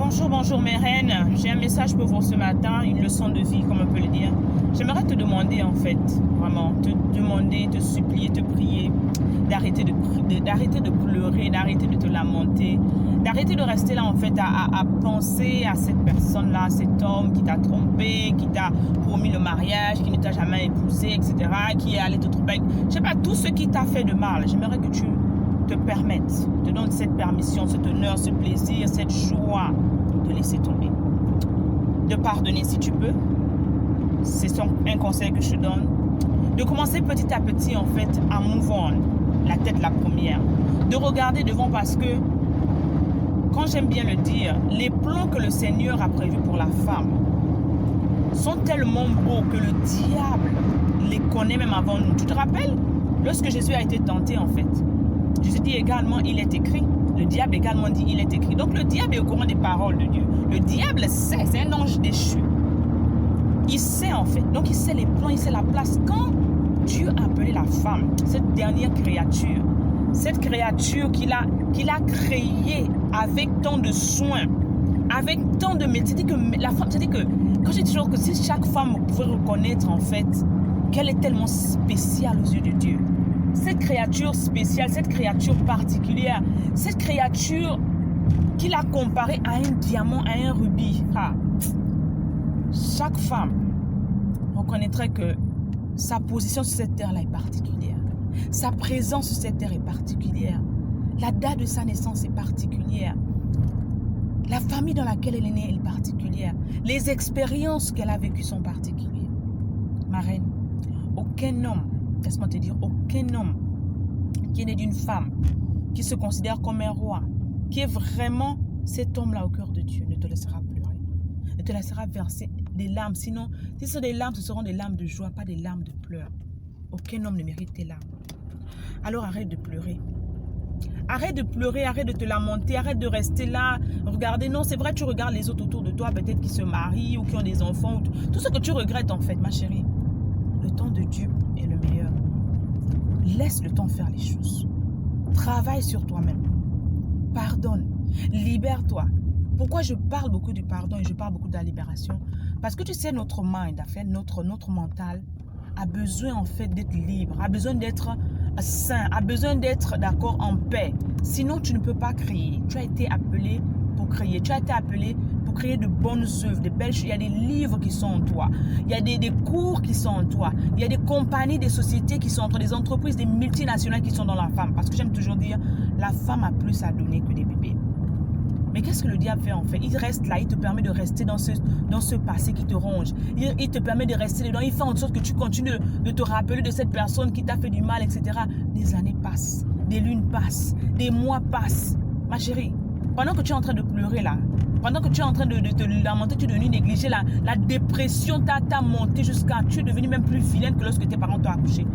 Bonjour, bonjour mes reines. J'ai un message pour vous ce matin, une leçon de vie comme on peut le dire. J'aimerais te demander en fait, vraiment, te demander, te supplier, te prier, d'arrêter de pleurer, d'arrêter de te lamenter, d'arrêter de rester là en fait à penser à cette personne-là, cet homme qui t'a trompé, qui t'a promis le mariage, qui ne t'a jamais épousé, etc., qui est allé te tromper. Je sais pas, tout ce qui t'a fait de mal. J'aimerais que tu te permettre, te donne cette permission, cet honneur, ce plaisir, cette joie de laisser tomber. De pardonner si tu peux. C'est un conseil que je te donne. De commencer petit à petit en fait à move on, la tête la première. De regarder devant parce que, quand j'aime bien le dire, les plans que le Seigneur a prévus pour la femme sont tellement beaux que le diable les connaît même avant nous. Tu te rappelles? Lorsque Jésus a été tenté en fait, Jésus dit également, il est écrit. Le diable également dit, il est écrit. Donc le diable est au courant des paroles de Dieu. Le diable sait, c'est un ange déchu. Il sait en fait. Donc il sait les plans, il sait la place. Quand Dieu a appelé la femme, cette dernière créature, cette créature qu'il a créée avec tant de soins, avec tant de métiers, c'est-à-dire que la femme, c'est-à-dire que, quand j'ai toujours que si chaque femme pouvait reconnaître en fait qu'elle est tellement spéciale aux yeux de Dieu, cette créature spéciale, cette créature particulière, cette créature qu'il a comparée à un diamant, à un rubis. Chaque femme reconnaîtrait que sa position sur cette terre-là est particulière. Sa présence sur cette terre est particulière. La date de sa naissance est particulière. La famille dans laquelle elle est née est particulière. Les expériences qu'elle a vécues sont particulières. Ma reine, aucun homme, laisse-moi te dire, aucun homme qui est né d'une femme, qui se considère comme un roi, qui est vraiment cet homme-là au cœur de Dieu, ne te laissera pleurer, ne te laissera verser des larmes. Sinon, si ce sont des larmes, ce seront des larmes de joie, pas des larmes de pleurs. Aucun homme ne mérite tes larmes. Alors arrête de pleurer. Arrête de pleurer, arrête de te lamenter, arrête de rester là, regarder. Non, c'est vrai, tu regardes les autres autour de toi, peut-être qui se marient ou qui ont des enfants, tout ce que tu regrettes en fait, ma chérie. Le temps de Dieu est le meilleur. Laisse le temps faire les choses. Travaille sur toi-même. Pardonne. Libère-toi. Pourquoi je parle beaucoup du pardon et je parle beaucoup de la libération? Parce que tu sais, notre mind, notre mental a besoin en fait d'être libre, a besoin d'être sain, a besoin d'être d'accord en paix. Sinon, tu ne peux pas créer. Tu as été appelé pour créer. Tu as été appelé pour créer de bonnes œuvres, de belles choses. Il y a des livres qui sont en toi. Il y a des cours qui sont en toi. Il y a des compagnies, des sociétés qui sont en toi, des entreprises, des multinationales qui sont dans la femme. Parce que j'aime toujours dire, la femme a plus à donner que des bébés. Mais qu'est-ce que le diable fait en fait? Il reste là, il te permet de rester dans ce passé qui te ronge. Il te permet de rester dedans. Il fait en sorte que tu continues de te rappeler de cette personne qui t'a fait du mal, etc. Des années passent, des lunes passent, des mois passent. Ma chérie, pendant que tu es en train de pleurer là, pendant que tu es en train de te lamenter, tu es devenu négligé, la dépression t'a monté jusqu'à... Tu es devenu même plus vilaine que lorsque tes parents t'ont accouché.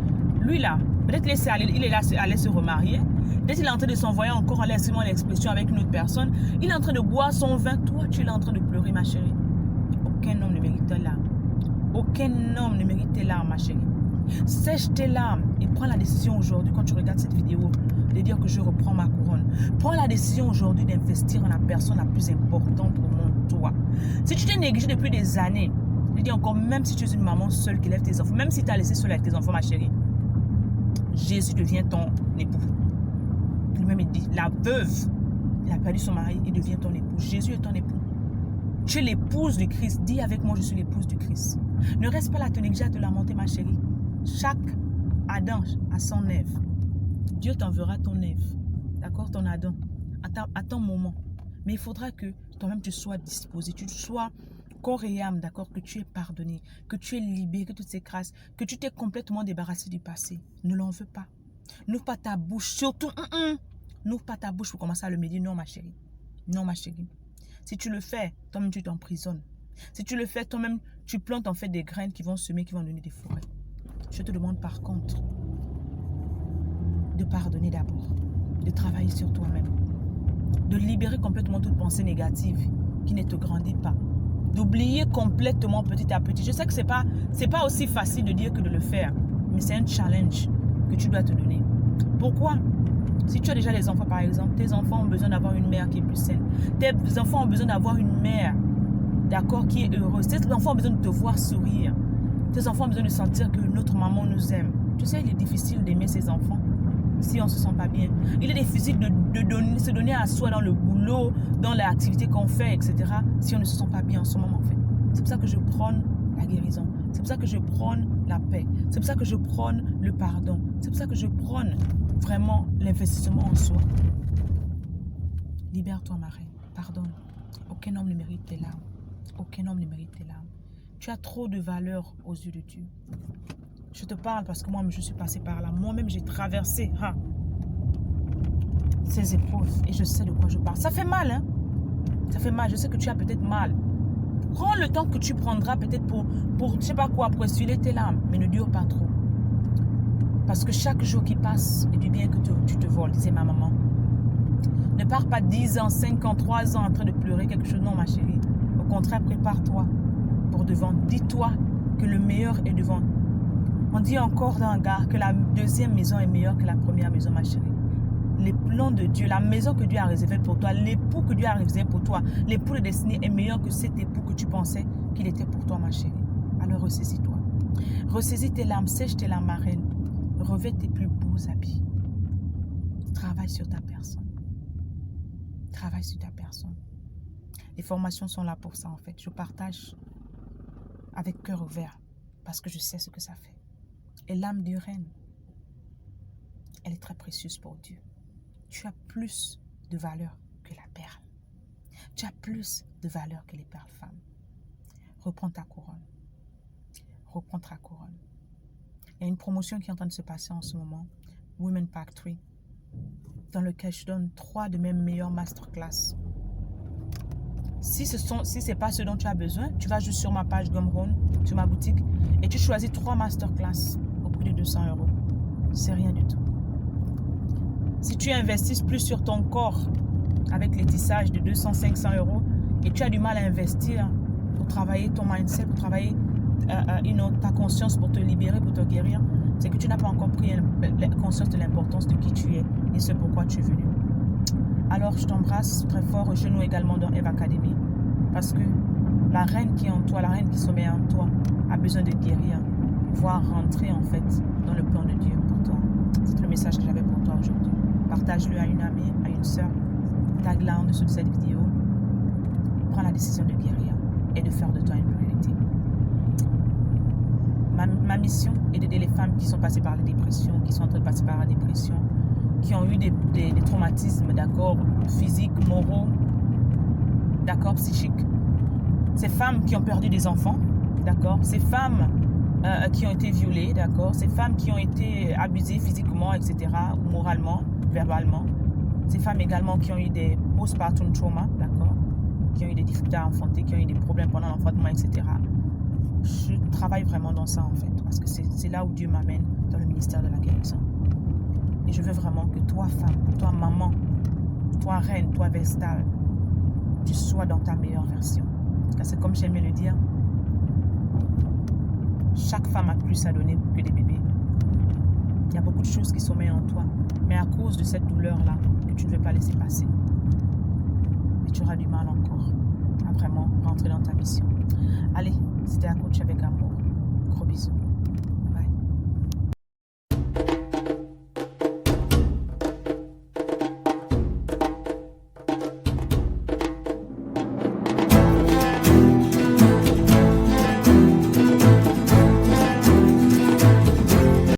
Lui là, peut-être il est là allé se remarier. Peut-être il est en train de s'envoyer encore en laissant l'expression avec une autre personne. Il est en train de boire son vin. Toi, tu es en train de pleurer, ma chérie. Aucun homme ne mérite tes larmes. Aucun homme ne mérite tes larmes, ma chérie. Sèche tes larmes et prends la décision aujourd'hui, quand tu regardes cette vidéo, de dire que je reprends ma couronne. Prends la décision aujourd'hui d'investir en la personne la plus importante au monde, toi. Si tu t'es négligé depuis des années, je dis encore, même si tu es une maman seule qui lève tes enfants, même si tu as laissé seule avec tes enfants, ma chérie, Jésus devient ton époux. Lui-même, il dit, la veuve, il a perdu son mari, il devient ton époux. Jésus est ton époux. Tu es l'épouse du Christ. Dis avec moi, je suis l'épouse du Christ. Ne reste pas là, te négliger à te lamenter, ma chérie. Chaque Adam a son Ève. Dieu t'enverra ton Ève. D'accord, ton Adam. À ton moment. Mais il faudra que toi-même tu sois disposé, tu sois corps et âme, d'accord, que tu es pardonné, que tu es libéré, que toutes ces grâces, que tu t'es complètement débarrassé du passé. Ne l'en veux pas. N'ouvre pas ta bouche, surtout, n'ouvre pas ta bouche pour commencer à le médire. Non, ma chérie. Non, ma chérie. Si tu le fais, toi-même, tu t'emprisonnes. Si tu le fais, toi-même, tu plantes en fait des graines qui vont semer, qui vont donner des forêts. Je te demande par contre de pardonner d'abord, de travailler sur toi-même, de libérer complètement toute pensée négative qui ne te grandit pas, d'oublier complètement petit à petit. Je sais que c'est pas aussi facile de dire que de le faire, mais c'est un challenge que tu dois te donner. Pourquoi? Si tu as déjà les enfants, par exemple, tes enfants ont besoin d'avoir une mère qui est plus saine. Tes enfants ont besoin d'avoir une mère, d'accord, qui est heureuse. Tes enfants ont besoin de te voir sourire. Tes enfants ont besoin de sentir que notre maman nous aime. Tu sais, il est difficile d'aimer ses enfants si on ne se sent pas bien. Il est difficile de se donner à soi dans le boulot, dans l'activité qu'on fait, etc. si on ne se sent pas bien en ce moment, en fait. C'est pour ça que je prône la guérison. C'est pour ça que je prône la paix. C'est pour ça que je prône le pardon. C'est pour ça que je prône vraiment l'investissement en soi. Libère-toi, ma reine. Pardonne. Aucun homme ne mérite tes larmes. Aucun homme ne mérite tes larmes. Tu as trop de valeur aux yeux de Dieu. Je te parle parce que moi-même, je suis passée par là. Moi-même, j'ai traversé ces épreuves et je sais de quoi je parle. Ça fait mal, hein? Ça fait mal. Je sais que tu as peut-être mal. Prends le temps que tu prendras peut-être pour je sais pas quoi, pour essuyer tes larmes, mais ne dure pas trop. Parce que chaque jour qui passe est du bien que tu te voles, disait ma maman. Ne pars pas 10 ans, 5 ans, 3 ans en train de pleurer quelque chose. Non, ma chérie. Au contraire, prépare-toi pour devant. Dis-toi que le meilleur est devant. On dit encore dans un gars que la deuxième maison est meilleure que la première maison, ma chérie. Les plans de Dieu, la maison que Dieu a réservée pour toi, l'époux que Dieu a réservé pour toi, l'époux de destinée est meilleur que cet époux que tu pensais qu'il était pour toi, ma chérie. Alors ressaisis-toi. Ressaisis tes larmes, sèche tes larmes, ma reine. Revêt tes plus beaux habits. Travaille sur ta personne. Travaille sur ta personne. Les formations sont là pour ça, en fait. Je partage avec cœur ouvert parce que je sais ce que ça fait. Et l'âme du reine, elle est très précieuse pour Dieu. Tu as plus de valeur que la perle. Tu as plus de valeur que les perles femmes. Reprends ta couronne. Reprends ta couronne. Il y a une promotion qui est en train de se passer en ce moment, Women Pack 3, dans lequel je donne 3 de mes meilleures masterclass. Si ce n'est pas ce dont tu as besoin, tu vas juste sur ma page Gumroad, sur ma boutique, et tu choisis 3 masterclass au prix de 200 €. C'est rien du tout. Si tu investis plus sur ton corps avec les tissages de 200-500 € et tu as du mal à investir pour travailler ton mindset, pour travailler ta conscience, pour te libérer, pour te guérir, c'est que tu n'as pas encore pris conscience de l'importance de qui tu es et ce pourquoi tu es venu. Alors je t'embrasse très fort, genou également dans Eve Academy, parce que la reine qui est en toi, la reine qui sommeille en toi, a besoin de guérir, pouvoir rentrer en fait dans le plan de Dieu pour toi. C'est le message que j'avais pour toi aujourd'hui. Partage-le à une amie, à une soeur, tag-la en dessous de cette vidéo. Prends la décision de guérir et de faire de toi une priorité. Ma mission est d'aider les femmes qui sont passées par la dépression, qui sont en train de passer par la dépression, qui ont eu des traumatismes, d'accord, physiques, moraux, d'accord, psychiques. Ces femmes qui ont perdu des enfants, d'accord, ces femmes qui ont été violées, d'accord, ces femmes qui ont été abusées physiquement, etc., ou moralement, verbalement. Ces femmes également qui ont eu des postpartum trauma, d'accord, qui ont eu des difficultés à enfanter, qui ont eu des problèmes pendant l'enfantement, etc. Je travaille vraiment dans ça en fait, parce que c'est là où Dieu m'amène dans le ministère de la guérison. Et je veux vraiment que toi femme, toi maman, toi reine, toi vestale, tu sois dans ta meilleure version. Parce que comme j'aime le dire, chaque femme a plus à donner que des bébés. Il y a beaucoup de choses qui sommeillent en toi, mais à cause de cette douleur-là, que tu ne veux pas laisser passer. Et tu auras du mal encore à vraiment rentrer dans ta mission. Allez, c'était à coach avec amour. Gros bisous.